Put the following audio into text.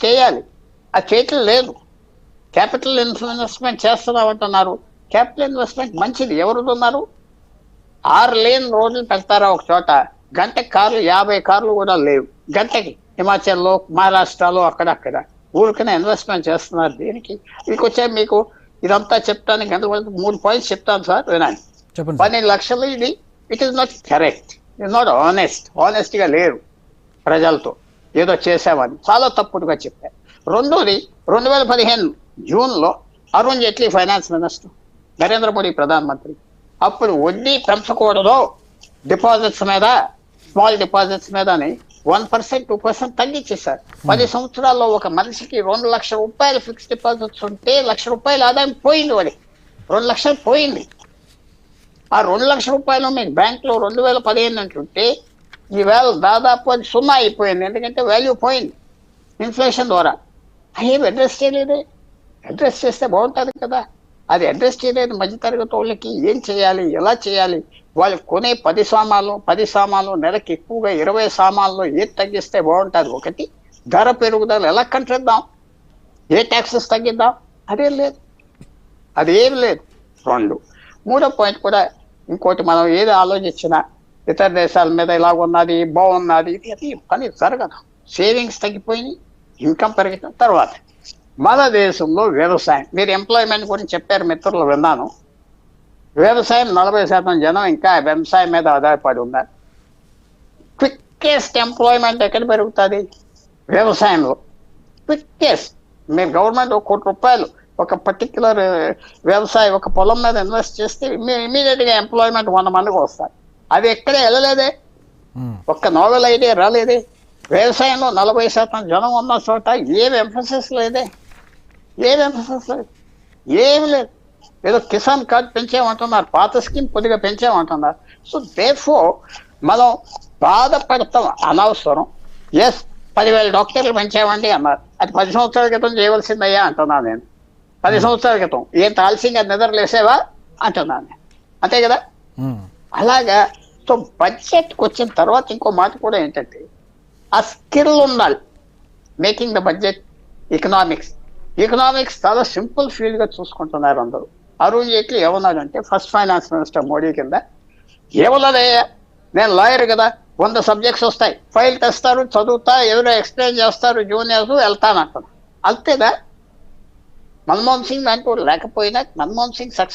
చేయాలి. అది చేయటం లేదు. క్యాపిటల్ ఇన్వెస్ట్మెంట్ చేస్తున్నామంటున్నారు. క్యాపిటల్ ఇన్వెస్ట్మెంట్ మంచిది. ఎవరు ఉన్నారు? 6 లేన్ రోడ్లు పెడతారా ఒక చోట, గంటకి కార్లు 50 కార్లు కూడా లేవు. గంటకి హిమాచల్లో, మహారాష్ట్రలో అక్కడక్కడ ఊరికనే ఇన్వెస్ట్మెంట్ చేస్తున్నారు. దీనికి మీకు వచ్చే మీకు ఇదంతా చెప్తాను. గంట 3 పాయింట్స్ చెప్తాను సార్, వినండి. 12 లక్షలు ఇది. It is not correct. It not ఆనెస్ట్గా లేరు ప్రజలతో. ఏదో చేసామని చాలా తప్పుడుగా చెప్పారు. రెండోది, 2015 జూన్లో అరుణ్ జైట్లీ ఫైనాన్స్ మినిస్టర్, నరేంద్ర మోడీ ప్రధానమంత్రి. అప్పుడు వడ్డీ పెంచకూడదు డిపాజిట్స్ మీద, స్మాల్ డిపాజిట్స్ మీద అని 1%, 2% తగ్గించేశారు. 10 సంవత్సరాల్లో ఒక మనిషికి 2 లక్షల రూపాయలు ఫిక్స్డ్ డిపాజిట్స్ ఉంటే 1 లక్ష రూపాయల ఆదాయం పోయింది. వాడి 2 లక్షలు పోయింది. ఆ 2 లక్షల రూపాయలు మీకు బ్యాంకులో 2015 అంటుంటే ఈవేళ దాదాపు అది 0 అయిపోయింది. ఎందుకంటే వాల్యూ పోయింది ఇన్ఫ్లేషన్ ద్వారా. అయ్యేవి అడ్రస్ చేయలేదే. అడ్రస్ చేస్తే బాగుంటుంది కదా. అది అడ్రస్ చేయలేదు. మధ్యతరగతి వాళ్ళకి ఏం చేయాలి, ఎలా చేయాలి, వాళ్ళు కొనే 10 సామాన్లు నెలకి ఎక్కువగా 20 సామాన్లు ఏది తగ్గిస్తే బాగుంటుంది. ఒకటి, ధర పెరుగుదల ఎలా కంట్రిద్దాం, ఏ ట్యాక్సెస్ తగ్గిద్దాం, అదేం లేదు. అదేం లేదు. 2, 3వ పాయింట్ కూడా ఇంకోటి, మనం ఏది ఆలోచించినా ఇతర దేశాల మీద ఇలాగున్నది, బాగున్నది, ఇది పని జరగదు. సేవింగ్స్ తగ్గిపోయినాయి, ఇన్కమ్ పెరిగిన తర్వాత. మన దేశంలో వ్యవసాయం, మీరు ఎంప్లాయ్మెంట్ గురించి చెప్పారు, మిత్రులు విన్నాను. వ్యవసాయం 40% జనం ఇంకా వ్యవసాయం మీద ఆధారపడి ఉన్నారు. క్విక్కెస్ట్ ఎంప్లాయ్మెంట్ ఎక్కడ పెరుగుతుంది? వ్యవసాయంలో క్విక్కెస్ట్. మీరు గవర్నమెంట్ 1 కోటి రూపాయలు ఒక పర్టిక్యులర్ వ్యవసాయం, ఒక పొలం మీద ఇన్వెస్ట్ చేస్తే ఇమీడియట్గా ఎంప్లాయ్మెంట్ 100 మందికి వస్తారు. అది ఎక్కడే వెళ్ళలేదే. ఒక్క నోవెల్ ఐడియా రాలేదే. వ్యవసాయంలో 40% జనం ఉన్న చోట ఏమి ఎంఫసిస్ లేదే. ఏమి లేదు. ఏదో కిసాన్ కార్డ్ పెంచామంటున్నారు, పాత స్కీమ్ కొద్దిగా పెంచామంటున్నారు. సో దేర్ఫోర్ మనం బాధపడతాం అనవసరం. 10,000 డాక్టర్లు పెంచామండి అన్నారు. అది 10 సంవత్సరాల క్రితం చేయవలసిందయ్యా అంటున్నాను నేను. 10 సంవత్సరాల క్రితం ఏం తాల్సింగా నిద్రలేసేవా అంటున్నాను నేను. అంతే కదా. అలాగా. సో బడ్జెట్కి వచ్చిన తర్వాత ఇంకో మాట కూడా ఏంటంటే, ఆ స్కిల్ ఉండాలి. Making the budget. ఎకనామిక్స్ చాలా సింపుల్ ఫీల్డ్గా చూసుకుంటున్నారు అందరూ. అరుణ్ జైట్లీ ఏమన్నాడంటే, ఫస్ట్ ఫైనాన్స్ మినిస్టర్ మోడీ కింద, ఏమన్నదయ్యా, నేను లాయర్ కదా, 100 సబ్జెక్ట్స్ వస్తాయి, ఫైల్ తెస్తారు, చదువుతా, ఎవరో ఎక్స్ప్లెయిన్ చేస్తారు, జూనియర్స్, వెళ్తానంటున్నా. అంతేదా? మన్మోహన్ సింగ్ అంటూ లేకపోయినా, మన్మోహన్ సింగ్ సక్సెస్